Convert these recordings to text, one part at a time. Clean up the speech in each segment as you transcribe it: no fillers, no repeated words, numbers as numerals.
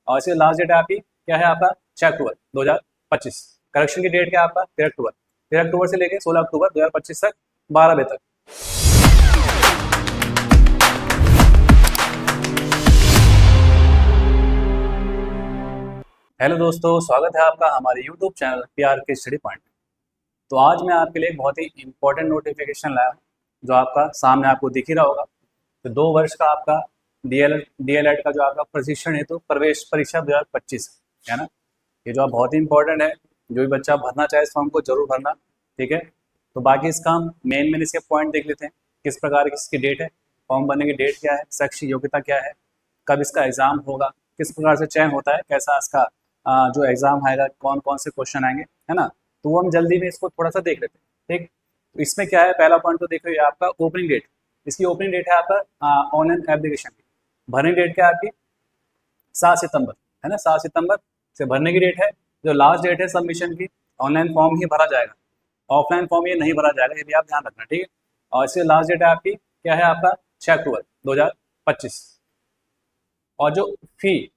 और इसकी last date है आपकी क्या है आपका 6 अक्टूबर 2025। करेक्शन की डेट क्या है आपका 13 अक्टूबर। 13 अक्टूबर से लेके 16 अक्टूबर 2025 तक 12 बजे तक। हेलो दोस्तों, स्वागत है आपका हमारे यूट्यूब चैनल पीआर के स्टडी पॉइंट। तो आज मैं आपके लिए एक बहुत ही इंपॉर्टेंट नोटिफिकेशन लाया हूं, जो आपका सामने आपको दिख ही रहा होगा। तो 2 वर्ष का आपका डीएलएड का जो आपका प्रशिक्षण हेतु प्रवेश परीक्षा 2025 है ना। ये जो आप बहुत ही इंपॉर्टेंट है, जो भी बच्चा भरना चाहे इस फॉर्म को जरूर भरना, ठीक है। तो बाकी इसका हम मेन इसके पॉइंट देख लेते हैं, किस प्रकार की इसकी डेट है, फॉर्म भरने की डेट क्या है, शैक्षिक योग्यता क्या है, कब इसका एग्जाम होगा, किस प्रकार से चयन होता है, कैसा इसका जो एग्जाम आएगा, कौन कौन से क्वेश्चन आएंगे, है ना। तो वो हम जल्दी में इसको थोड़ा सा देख लेते हैं, ठीक। तो इसमें क्या है, पहला पॉइंट तो देखो, ये आपका ओपनिंग डेट। इसकी ओपनिंग डेट है आपका ऑनलाइन एप्लीकेशन की। भरने डेट क्या है आपकी 7 सितंबर, है ना। 7 सितंबर से भरने की डेट है। जो लास्ट डेट है सबमिशन की, ऑनलाइन फॉर्म ही भरा जाएगा, ऑफलाइन फॉर्म ये नहीं भरा जाएगा, ये भी आप ध्यान रखना, ठीक है। और इसकी लास्ट डेट है आपकी क्या है आपका 6 अक्टूबर 2025। और जो फी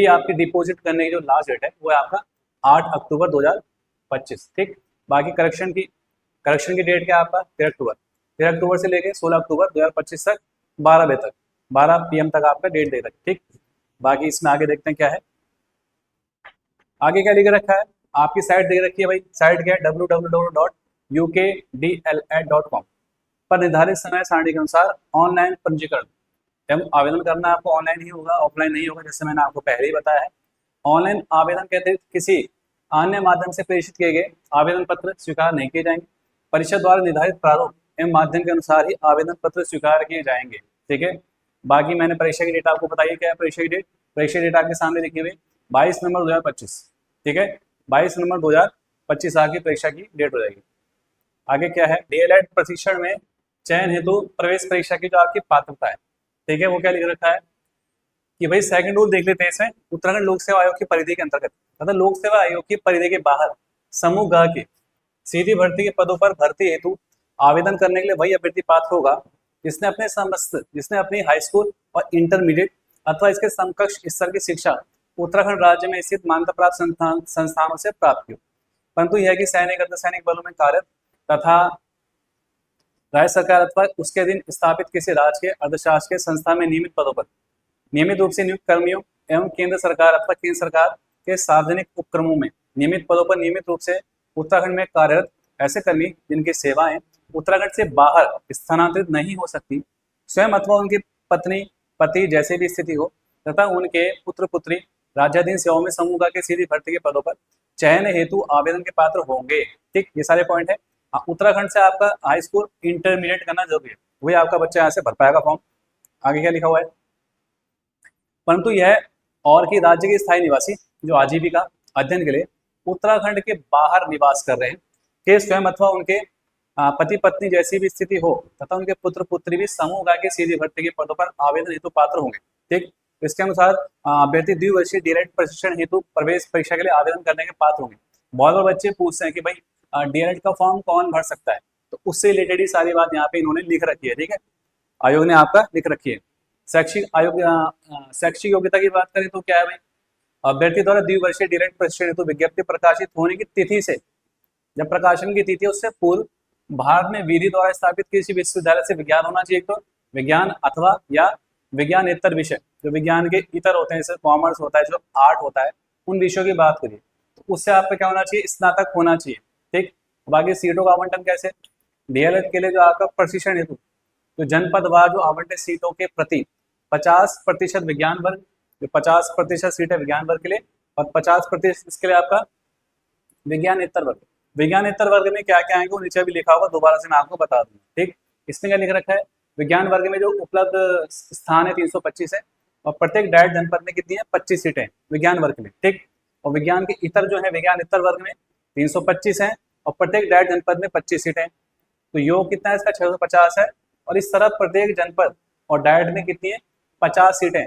आपकी डिपॉजिट करने की जो लास्ट डेट है वो है आपका 8 अक्टूबर 2025, ठीक। बाकी करेक्शन की डेट क्या है आपका 13 अक्टूबर। 13 अक्टूबर से लेके 16 अक्टूबर 2025 तक 12 बजे तक, 12 PM तक आपका डेट दे रखी, ठीक। बाकी इसमें आगे देखते हैं क्या है, आगे क्या लिख रखा है। आपकी साइट दे रखी है भाई, साइट क्या है www.ukdled.com पर निर्धारित समय सारणी के अनुसार ऑनलाइन पंजीकरण एवं आवेदन करना आपको ऑनलाइन ही होगा, ऑफलाइन नहीं होगा, जैसे मैंने आपको पहले ही बताया है। ऑनलाइन आवेदन के अतिरिक्त किसी अन्य माध्यम से प्रेषित किए गए आवेदन पत्र स्वीकार नहीं किए जाएंगे। परिषद द्वारा निर्धारित प्रारूप एवं माध्यम के अनुसार ही आवेदन पत्र स्वीकार किए जाएंगे, ठीक है। बाकी मैंने परीक्षा की डेट आपको बताई, क्या है परीक्षा की डेट। परीक्षा की डेट आपके सामने लिखी हुई 22 नवंबर 2025, ठीक है। 22 नवंबर 2025 आगे परीक्षा की डेट हो जाएगी। आगे क्या है, डीएलएड प्रशिक्षण में चयन हेतु प्रवेश परीक्षा की जो आपकी पात्रता है, ठीक है, वो क्या लिख रखा है कि भाई सेकंड रूल देख लेते हैं इसमें। उत्तराखंड लोक सेवा आयोग की परिधि के अंतर्गत तथा लोक सेवा आयोग की परिधि के बाहर समूह ग के सीधी भर्ती के पदों पर भर्ती हेतु आवेदन करने के लिए वही अभ्यर्थी पात्र होगा जिसने अपनी हाई स्कूल और इंटरमीडिएट अथवा इसके समकक्ष स्तर की शिक्षा उत्तराखंड राज्य में स्थित मान्यता प्राप्त संस्थानों से प्राप्त की। परंतु यह कि सैनिक अर्धसैनिक बलों में कार्यरत तथा राज्य सरकार अथवा उसके अधीन स्थापित किसी राज्य के अर्धशासकीय संस्था में नियमित पदों पर नियमित रूप से नियुक्त कर्मियों एवं केंद्र सरकार अथवा केंद्र सरकार के सार्वजनिक उपक्रमों में नियमित पदों पर नियमित रूप से उत्तराखंड में कार्यरत ऐसे कर्मी जिनकी सेवाएं उत्तराखंड से बाहर स्थानांतरित नहीं हो सकती, स्वयं अथवा उनकी पत्नी पति जैसे भी स्थिति हो, तथा उनके पुत्र पुत्री राज्याधीन सेवाओं में समूह के सीधी भर्ती के पदों पर चयन हेतु आवेदन के पात्र होंगे, ठीक। ये सारे पॉइंट है। उत्तराखंड से आपका हाई स्कूल इंटरमीडिएट करना जरूरी है, वही आपका बच्चा यहाँ से भर पाएगा फॉर्म। आगे क्या लिखा हुआ है, परंतु यह और कि राज्य के स्थायी निवासी जो आजीविका अध्ययन के लिए उत्तराखंड के बाहर निवास कर रहे हैं के स्वयं अथवा उनके पति पत्नी जैसी भी स्थिति हो तथा उनके पुत्र पुत्री भी समूह के सीधी भर्ती के पदों पर आवेदन हेतु पात्र होंगे, ठीक। इसके अनुसार अभ्यर्थी द्विवर्षीय डीएलएड प्रशिक्षण हेतु प्रवेश परीक्षा के लिए आवेदन करने के पात्र होंगे। बहुत बार बच्चे पूछते हैं कि भाई डीएलएड का फॉर्म कौन भर सकता है, तो उससे रिलेटेड ही सारी बात यहाँ पे इन्होंने लिख रखी है, ठीक है, आयोग ने आपका लिख रखी है। शैक्षिक योग्यता की बात करें तो क्या है भाई, अभ्यर्थी द्वारा द्विवर्षीय डीएलएड प्रशिक्षण हेतु विज्ञप्ति प्रकाशित होने की तिथि से, जब प्रकाशन की तिथि उससे पूर्व भारत में विधि द्वारा स्थापित किसी विश्वविद्यालय से विज्ञान होना चाहिए, तो विज्ञान अथवा या विज्ञानेतर विषय, जो विज्ञान के इतर होते हैं, जैसे कॉमर्स होता है, जो आर्ट होता है, उन विषयों की बात करिए तो उससे आपका क्या होना चाहिए, स्नातक होना चाहिए, ठीक। बाकी सीटों का आवंटन कैसे, डीएलएड के लिए जो आपका प्रशिक्षण हेतु तो जनपदवार जो आवंटित सीटों के प्रति 50% विज्ञान वर्ग, जो 50% सीट है विज्ञान वर्ग के लिए, और 50% इसके लिए आपका विज्ञानेतर वर्ग। विज्ञानेतर वर्ग में क्या क्या आएंगे वो नीचे भी लिखा होगा, दोबारा से मैं आपको बता दूंगा, ठीक। इसमें क्या लिख रखा है, विज्ञान वर्ग में जो उपलब्ध स्थान है 325 है, और प्रत्येक डायट जनपद में कितनी है 25 सीटें विज्ञान वर्ग में, ठीक। और विज्ञान के इतर जो है विज्ञानेतर वर्ग में 325 है, और प्रत्येक डायट जनपद में 25 सीटें। तो योग कितना है इसका 650 है, और इस तरह प्रत्येक जनपद और डायट में कितनी है 50 सीटें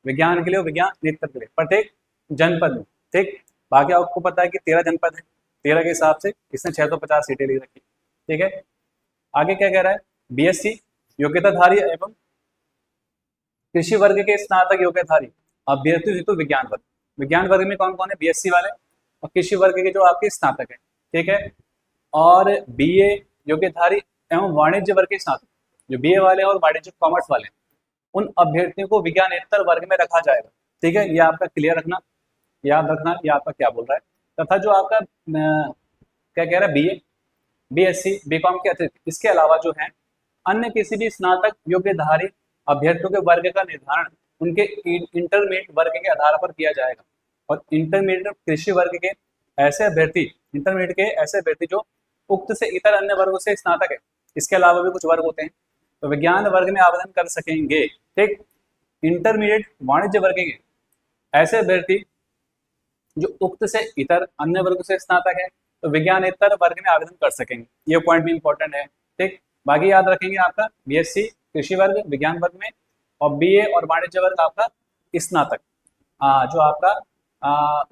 विज्ञान के लिए और विज्ञानेतर के लिए प्रत्येक जनपद में, ठीक। बाकी आपको पता है कि 13 जनपद है, 13 के हिसाब से इसने 650 सीटें ले रखी, ठीक है। आगे क्या कह रहा है, बीएससी योग्यताधारी एवं कृषि वर्ग के स्नातक योग्यताधारी अभ्यर्थियों हेतु विज्ञान वर्ग। विज्ञान वर्ग में कौन कौन है? बीएससी वाले और कृषि वर्ग के जो आपके स्नातक है, ठीक है। और बीए योग्यधारी एवं वाणिज्य वर्ग के स्नातक, जो बीए वाले और वाणिज्य कॉमर्स वाले हैं, उन अभ्यर्थियों को विज्ञानेतर वर्ग में रखा जाएगा, ठीक है। ये आपका क्लियर रखना, याद रखना ये आपका क्या बोल रहा है। तथा जो आपका क्या कह रहा है, बीए, बीएससी, बीकॉम के अतिरिक्त इसके अलावा जो है अन्य किसी भी स्नातक योग्यधारी अभ्यर्थियों के वर्ग का निर्धारण उनके इंटरमीडिएट वर्ग के आधार पर किया जाएगा। और इंटरमीडिएट कृषि वर्ग के ऐसे अभ्यर्थी, इंटरमीडिएट के ऐसे अभ्यर्थी जो उक्त से इतर अन्य वर्गों से स्नातक है, इसके अलावा भी कुछ वर्ग होते हैं, तो विज्ञान वर्ग में आवेदन कर सकेंगे, ठीक। इंटरमीडिएट वाणिज्य वर्ग के ऐसे अभ्यर्थी जो उक्त से इतर अन्य वर्ग से स्नातक है, तो विज्ञानेतर वर्ग में आवेदन कर सकेंगे। ये पॉइंट भी इंपॉर्टेंट है, ठीक। बाकी याद रखेंगे आपका बीएससी कृषि वर्ग विज्ञान वर्ग में, और बीए और वाणिज्य वर्ग आपका स्नातक जो आपका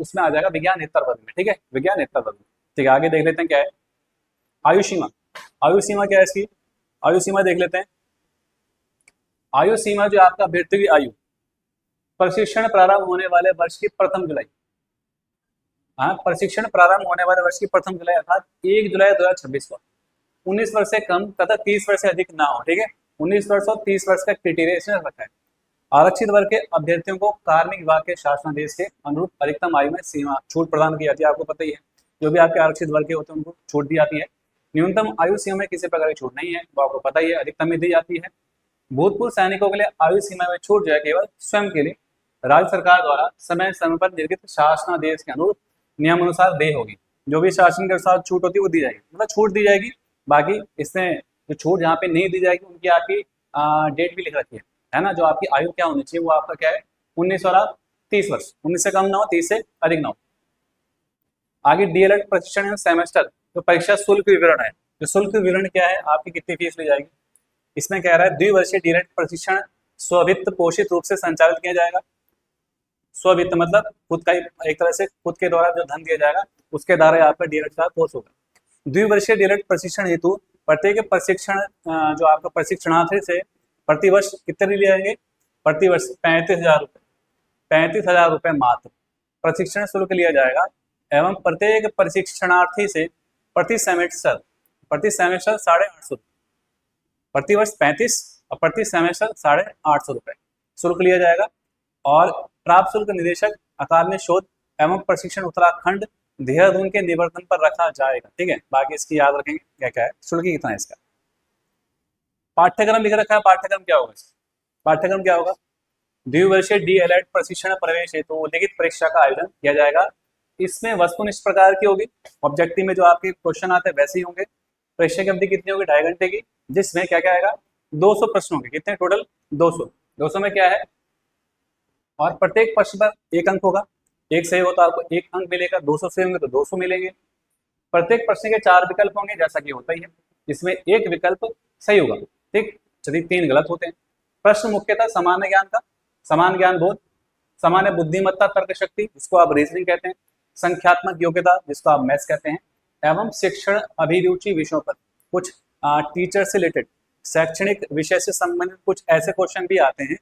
उसमें आ जाएगा विज्ञानेतर वर्ग में, ठीक है, विज्ञानेतर वर्ग में। ठीक है, आगे देख लेते हैं क्या है आयु सीमा। आयु सीमा क्या है इसकी? आयु सीमा देख लेते हैं। आयु सीमा जो आपका अभ्यर्थी की आयु प्रशिक्षण प्रारंभ होने वाले वर्ष की प्रथम जुलाई, प्रशिक्षण प्रारंभ होने वाले वर्ष की प्रथम जुलाई अर्थात 1 जुलाई 2026 को 19 वर्ष से कम तथा 30 वर्ष से अधिक ना हो, ठीक है। 19 वर्ष और 30 वर्ष का क्राइटेरिया इसमें रखा है। आरक्षित वर्ग के अभ्यर्थियों को कार्मिक विभाग के शासनादेश के अनुरूप अधिकतम आयु में सीमा छूट प्रदान की जाती है। आपको पता ही है, जो भी आपके आरक्षित वर्ग के होते हैं उनको छूट दी जाती है। न्यूनतम आयु सीमा में किसी प्रकार की छूट नहीं है, वो आपको पता ही है, अधिकतम में दी जाती है। भूतपूर्व सैनिकों के लिए आयु सीमा में छूट जो है केवल स्वयं के लिए राज्य सरकार द्वारा समय समय पर निर्गत शासनादेश के अनुरूप नियम अनुसार देय होगी। जो भी शासन के अनुसार छूट होती है वो दी जाएगी, मतलब छूट दी जाएगी। बाकी इसमें जो छूट जहाँ पे नहीं दी जाएगी उनकी आपकी डेट भी लिख रखी है ना। जो आपकी आयु क्या होनी चाहिए वो आपका क्या है 19 और 30 वर्ष, 19 से कम ना हो 30 से अधिक ना हो। आगे डीएलएड प्रशिक्षण सेमेस्टर जो परीक्षा शुल्क विवरण है, जो शुल्क विवरण क्या है, आपकी कितनी फीस ली जाएगी। इसमें कह रहा है द्विवर्षीय डीएलएड प्रशिक्षण स्ववित्त पोषित रूप से संचालित किया जाएगा। स्ववित्त मतलब खुद का एक तरह से खुद के द्वारा जो धन दिया जाएगा उसके द्वारा आपका डीएलएड का कोर्स होगा। द्विवर्षीय डीएलएड प्रशिक्षण हेतु प्रत्येक प्रशिक्षण जो आपका प्रशिक्षणार्थी से प्रतिवर्ष कितने लिए जाएंगे, प्रतिवर्ष 35,000 रुपये, 35,000 रुपये मात्र प्रशिक्षण शुल्क लिया जाएगा। एवं प्रत्येक प्रशिक्षणार्थी से प्रति सेमेस्टर 850, प्रतिवर्ष 35 और प्रति सेमेस्टर 850 रुपये शुल्क लिया जाएगा। और प्राप्त शुल्क निदेशक अकादमी शोध एवं प्रशिक्षण उत्तराखंड देहरादून के निवर्तन पर रखा जाएगा, ठीक है। बाकी इसकी याद रखेंगे क्या क्या है, शुल्क कितना है इसका। पाठ्यक्रम लिख रखा है, पाठ्यक्रम क्या होगा, पाठ्यक्रम क्या होगा, द्विवर्षीय डीएलएड प्रशिक्षण प्रवेश हेतु लिखित परीक्षा का आयोजन किया जाएगा। इसमें वस्तुनिष्ठ प्रकार की होगी, ऑब्जेक्टिव में जो आपके क्वेश्चन आते हैं वैसे ही होंगे। परीक्षा की अवधि कितनी होगी, 2.5 घंटे की, जिसमें क्या क्या आएगा 200 प्रश्न होंगे। कितने टोटल 200 में क्या है, और प्रत्येक प्रश्न पर 1 अंक होगा, एक सही हो तो आपको 1 अंक मिलेगा, 200 सही होंगे तो 200 मिलेंगे। प्रत्येक प्रश्न के 4 विकल्प होंगे जैसा कि होता ही है, इसमें 1 विकल्प सही होगा, ठीक, यदि 3 गलत होते हैं। प्रश्न मुख्यतः सामान्य ज्ञान का, सामान्य ज्ञान बोध, सामान्य बुद्धिमत्ता तर्क शक्ति जिसको आप रीजनिंग कहते हैं, संख्यात्मक योग्यता जिसको आप मैथ्स कहते हैं, एवं शिक्षण अभिरुचि विषयों पर कुछ टीचर से रिलेटेड शैक्षणिक विषय से संबंधित कुछ ऐसे क्वेश्चन भी आते हैं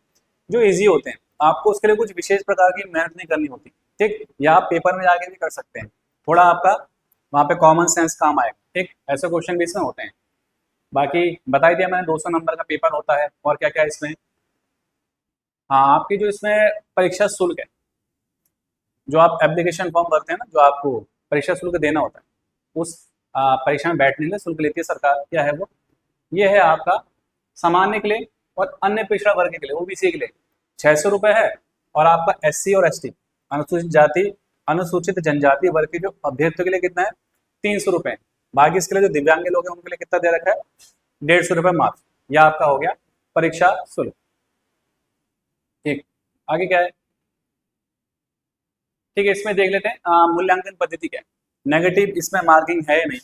जो इजी होते हैं। आपको उसके लिए कुछ विशेष प्रकार की मेहनत नहीं करनी होती, ठीक, या आप पेपर में जाके भी कर सकते हैं, थोड़ा आपका वहाँ पे कॉमन सेंस काम आएगा, ठीक, ऐसे क्वेश्चन भी इसमें होते हैं। बाकी बता ही दिया मैंने 200 नंबर का पेपर होता है। और क्या क्या इसमें, हाँ आपकी जो इसमें परीक्षा शुल्क है, जो आप एप्लीकेशन फॉर्म भरते हैं ना, जो आपको परीक्षा शुल्क देना होता है, उस परीक्षा में बैठने के लिए शुल्क लेती है सरकार। क्या है वो, ये है आपका सामान्य के लिए और अन्य पिछड़ा वर्ग के लिए, ओबीसी के लिए 600 रुपये है। और आपका एससी और एसटी अनुसूचित जाति अनुसूचित जनजाति वर्ग के जो अभ्यर्थियों के लिए कितना है 300 रुपये। बाकी इसके लिए जो दिव्यांग लोग हैं उनके लिए कितना दे रखा है 150 रुपये मात्र। यह आपका हो गया परीक्षा शुल्क, ठीक। आगे क्या है, ठीक है, इसमें देख लेते हैं मूल्यांकन पद्धति क्या है। नेगेटिव इसमें मार्किंग है नहीं,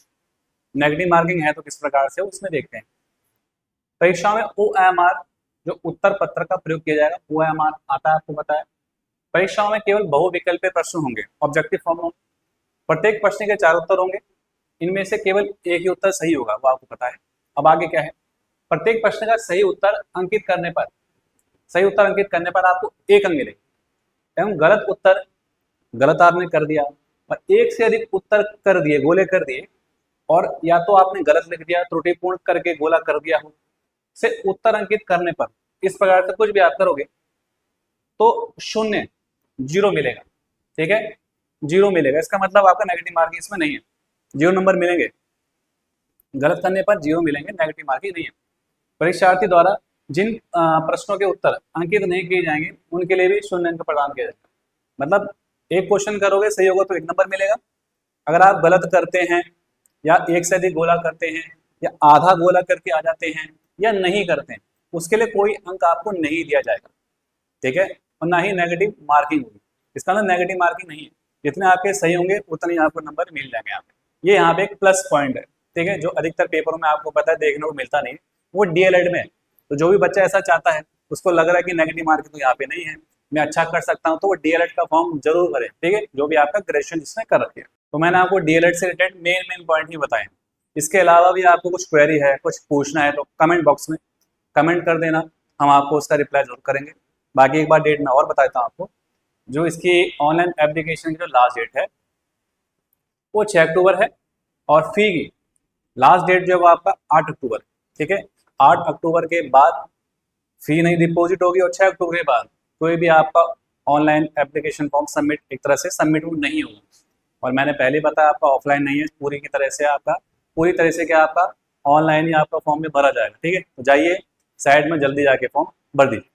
नेगेटिव मार्किंग है तो किस प्रकार से उसमें देखते हैं। परीक्षा में OMR जो उत्तर पत्र का प्रयोग किया जाएगा, OMR आता है आपको पता है। परीक्षाओं में केवल बहुविकल्पीय प्रश्न होंगे, ऑब्जेक्टिव फॉर्म होंगे। प्रत्येक प्रश्न के 4 उत्तर होंगे, इनमें से केवल एक ही उत्तर सही होगा, वो आपको पता है। अब आगे क्या है, प्रत्येक प्रश्न का सही उत्तर अंकित करने पर, सही उत्तर अंकित करने पर आपको 1 अंक मिलेगा। एवं गलत उत्तर, गलत आपने कर दिया और एक से अधिक उत्तर कर दिए, गोले कर दिए, और या तो आपने गलत लिख दिया, त्रुटिपूर्ण करके गोला कर दिया हो, से उत्तर अंकित करने पर इस प्रकार से कुछ भी आप करोगे तो शून्य, जीरो मिलेगा। ठीक है, जीरो मिलेगा। इसका मतलब आपका नेगेटिव मार्किंग इसमें नहीं है, जीरो नंबर मिलेंगे, गलत करने पर जीरो मिलेंगे, नेगेटिव मार्किंग नहीं है। परीक्षार्थी द्वारा जिन प्रश्नों के उत्तर अंकित नहीं किए जाएंगे उनके लिए भी शून्य अंक प्रदान किया जाएगा। मतलब एक क्वेश्चन करोगे सही होगा तो एक नंबर मिलेगा, अगर आप गलत करते हैं या एक से अधिक गोला करते हैं या आधा गोला करके आ जाते हैं या नहीं करते हैं, उसके लिए कोई अंक आपको नहीं दिया जाएगा। ठीक है, और ना ही नेगेटिव मार्किंग होगी। इसका मतलब नेगेटिव मार्किंग नहीं है, जितने आपके सही होंगे उतने ही आपको नंबर मिल जाएंगे यहाँ पे। ये यहाँ पे एक प्लस पॉइंट है। ठीक है, जो अधिकतर पेपरों में आपको पता है देखने को मिलता नहीं, वो डीएलएड में है। तो जो भी बच्चा ऐसा चाहता है, उसको लग रहा है कि नेगेटिव मार्किंग तो यहाँ पे नहीं है, मैं अच्छा कर सकता हूँ, तो वो डीएलएड का फॉर्म जरूर भरे। ठीक है, जो भी आपका ग्रेजुएशन जिसने कर रखी है। तो मैंने आपको डीएलएड से रिलेटेड मेन मेन पॉइंट ही बताए। इसके अलावा भी आपको कुछ क्वेरी है, कुछ पूछना है, तो कमेंट बॉक्स में कमेंट कर देना, हम आपको उसका रिप्लाई जरूर करेंगे। बाकी एक बार डेट मैं और बता देता हूँ आपको, जो इसकी ऑनलाइन एप्लीकेशन की जो लास्ट डेट है वो 6 अक्टूबर है, और फी की लास्ट डेट जो है वो आपका 8 अक्टूबर। ठीक है, 8 अक्टूबर के बाद फी नहीं डिपॉजिट होगी, और 6 अक्टूबर के बाद कोई भी आपका ऑनलाइन एप्लीकेशन फॉर्म सबमिट एक तरह से सबमिट नहीं होगा। और मैंने पहले ही बताया आपका ऑफलाइन नहीं है, पूरी की तरह से आपका, पूरी तरह से क्या आपका ऑनलाइन ही आपका फॉर्म में भरा जाएगा। ठीक है, तो जाइए साइड में जल्दी जाके फॉर्म भर दीजिए।